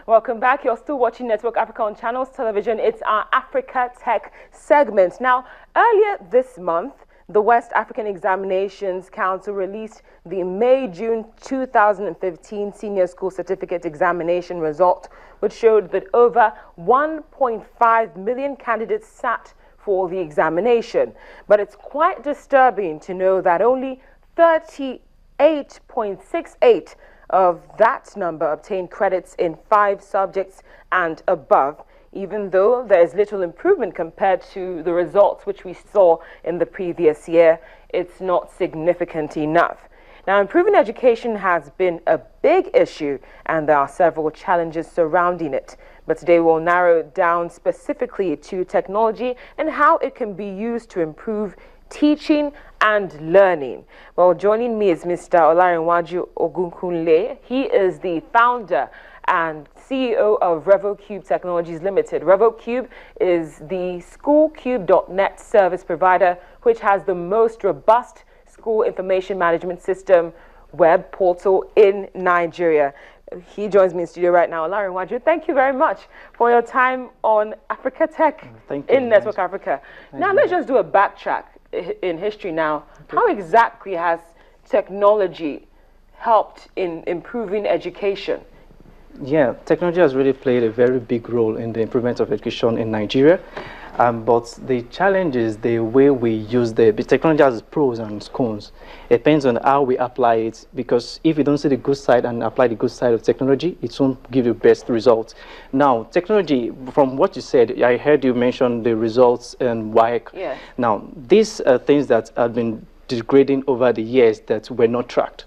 Welcome back. You're still watching Network Africa on Channels Television. It's our Africa Tech segment. Now, earlier this month, the West African Examinations Council released the May-June 2015 Senior School Certificate Examination result, which showed that over 1.5 million candidates sat for the examination. But it's quite disturbing to know that only 38.68 of that number obtained credits in 5 subjects and above, even though there is little improvement compared to the results which we saw in the previous year. It's not significant enough. Now, improving education has been a big issue, and there are several challenges surrounding it. But today we'll narrow it down specifically to technology and how it can be used to improve teaching and learning. Well, joining me is Mr. Olarinwaju Ogunkunle. He is the founder and CEO of RevoCube Technologies Limited. RevoCube is the SchoolCube.net service provider, which has the most robust school information management system web portal in Nigeria. He joins me in studio right now. Olarinwaju, thank you very much for your time on Africa Tech in Network Africa. Now, let's just do a backtrack in history now. How exactly has technology helped in improving education? Yeah, technology has really played a very big role in the improvement of education in Nigeria. But the challenge is the way we use the technology has pros and cons. It depends on how we apply it, because if you don't see the good side and apply the good side of technology, it won't give you best results. Now, technology, from what you said, I heard you mention the results and WAEC. Yes. Now, these are things that have been degrading over the years that were not tracked.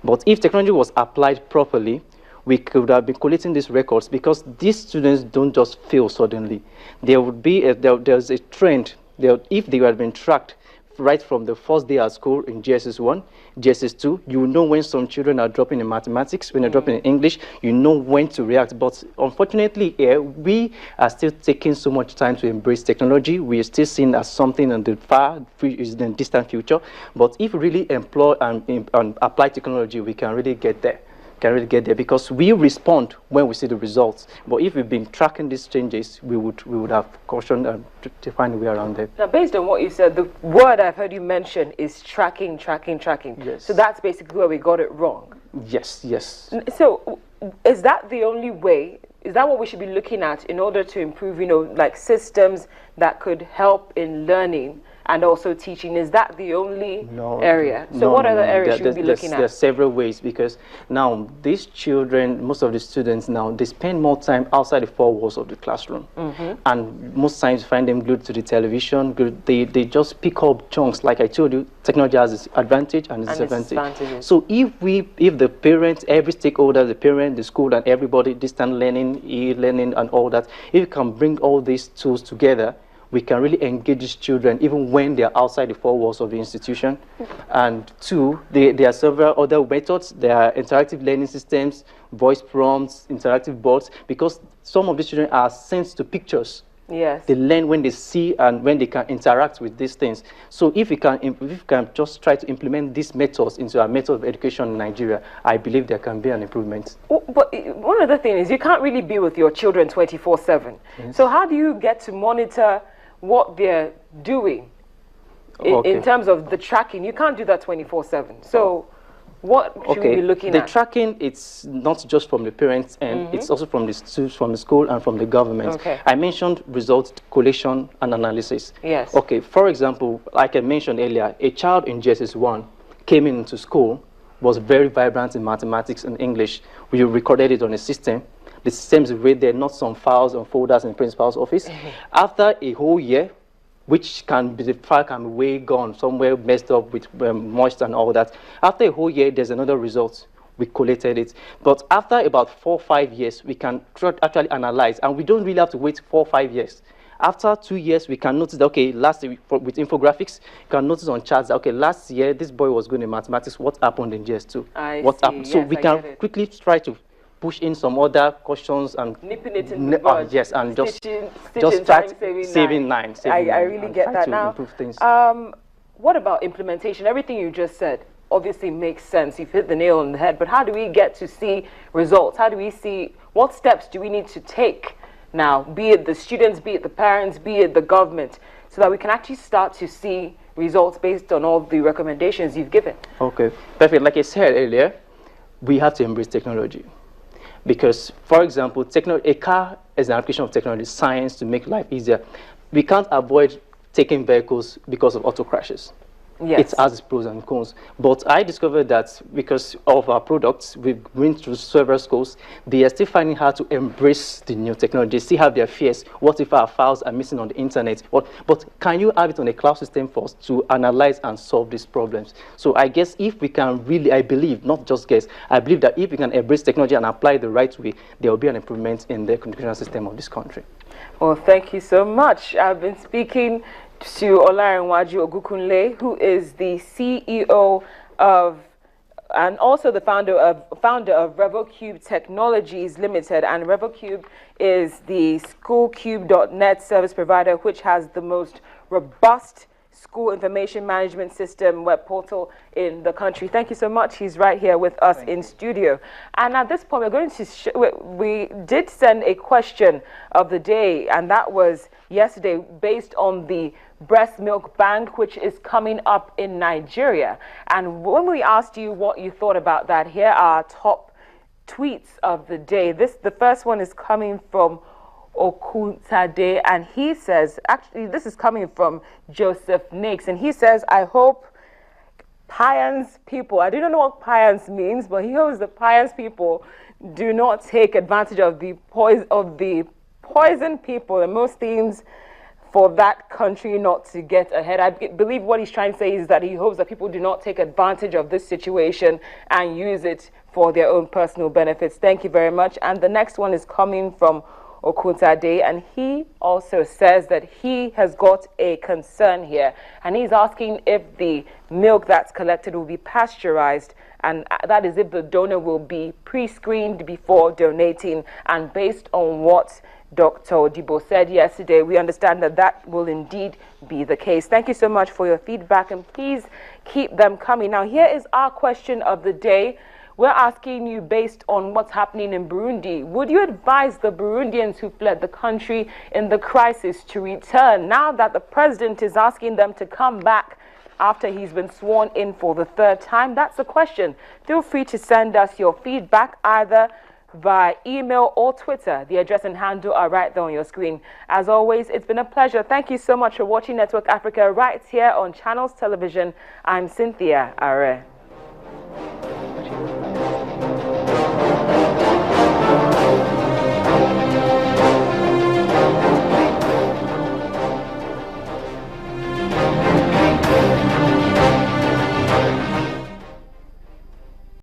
But if technology was applied properly, we could have been collecting these records, because these students don't just fail suddenly. There would be there's a trend. If they had been tracked right from the first day at school in GSS 1, GSS 2, you know when some children are dropping in mathematics, when they're dropping in English, you know when to react. But unfortunately, we are still taking so much time to embrace technology. We are still seen as something in the distant future. But if we really employ and apply technology, we can really get there. Because we respond when we see the results. But if we've been tracking these changes, we would have caution to find a way around it. Now, based on what you said, the word I've heard you mention is tracking. Yes. So that's basically where we got it wrong. Yes. So is that the only way? Is that what we should be looking at in order to improve, like systems that could help in learning and also teaching? Is that the only area? So what other areas should we be looking at? There are several ways, because now these children, most of the students now, they spend more time outside the 4 walls of the classroom. And most times you find them glued to the television. They just pick up chunks. Like I told you, technology has its advantage and its disadvantage. So if the parents, every stakeholder, the parent, the school, and everybody, distant learning, e-learning, and all that, if you can bring all these tools together, we can really engage these children even when they are outside the 4 walls of the institution. And 2, there are several other methods. There are interactive learning systems, voice prompts, interactive boards, because some of these children are sent to pictures. Yes. They learn when they see and when they can interact with these things. So if we can just try to implement these methods into our method of education in Nigeria, I believe there can be an improvement. But one other thing is, you can't really be with your children 24/7. Yes. So how do you get to monitor what they're doing in terms of the tracking? You can't do that 24/7. So what should we be looking at? The tracking, it's not just from the parents, and it's also from the students, from the school, and from the government. I mentioned results collation and analysis. Yes. For example, like I mentioned earlier, a child in GSS 1 came into school, was very vibrant in mathematics and English. We recorded it on a system. The systems read there, not some files and folders in the principal's office. After a whole year, which the file can be way gone, somewhere messed up with moist and all that. After a whole year, there's another result. We collated it. But after about 4 or 5 years, we can actually analyze, and we don't really have to wait 4 or 5 years. After 2 years, we can notice that, last year, with infographics, you can notice on charts that, last year, this boy was good in mathematics. What happened in GS2? What happened? So we can quickly try to push in some other questions and nipping it in the bud. Yes, and stitching just start saving nine. I really get that now. Improve things. What about implementation? Everything you just said, obviously makes sense. You've hit the nail on the head. But how do we get to see results? How do we see, what steps do we need to take now, be it the students, be it the parents, be it the government, so that we can actually start to see results based on all the recommendations you've given? Okay, perfect. Like I said earlier, we have to embrace technology. Because, for example, a car is an application of technology, science to make life easier. We can't avoid taking vehicles because of auto crashes. Yes. It has its pros and cons. But I discovered that because of our products, we've been through several schools, they are still finding how to embrace the new technology. They still have their fears. What if our files are missing on the internet? But can you have it on a cloud system for us to analyze and solve these problems? So I guess if we can really, I believe, not just guess, I believe that if we can embrace technology and apply it the right way, there will be an improvement in the communication system of this country. Well, thank you so much. I've been speaking to Olarenwaju Ogukunle, who is the CEO of and also the founder of RevoCube Technologies Limited. And RevoCube is the schoolcube.net service provider, which has the most robust school information management system web portal in the country. Thank you so much. He's right here with us in studio. And at this point, we're going to we did send a question of the day, and that was yesterday based on the breast milk ban, which is coming up in Nigeria. And when we asked you what you thought about that, here are top tweets of the day. The first one is coming from Okuntade, and he says, actually this is coming from Joseph Nix, and he says, I hope Pians people, I don't know what Pians means, but he hopes the Pians people do not take advantage of the poison people and most themes for that country not to get ahead. I believe what he's trying to say is that he hopes that people do not take advantage of this situation and use it for their own personal benefits. Thank you very much. And the next one is coming from Okuntade, and he also says that he has got a concern here, and he's asking if the milk that's collected will be pasteurized, and that is if the donor will be pre-screened before donating. And based on what Dr. Odibo said yesterday, we understand that that will indeed be the case. Thank you so much for your feedback, and please keep them coming. Now, here is our question of the day. We're asking you, based on what's happening in Burundi, would you advise the Burundians who fled the country in the crisis to return now that the president is asking them to come back after he's been sworn in for the third time? That's the question. Feel free to send us your feedback either via email or Twitter. The address and handle are right there on your screen. As always, it's been a pleasure. Thank you so much for watching Network Africa right here on Channels Television. I'm Cynthia Are.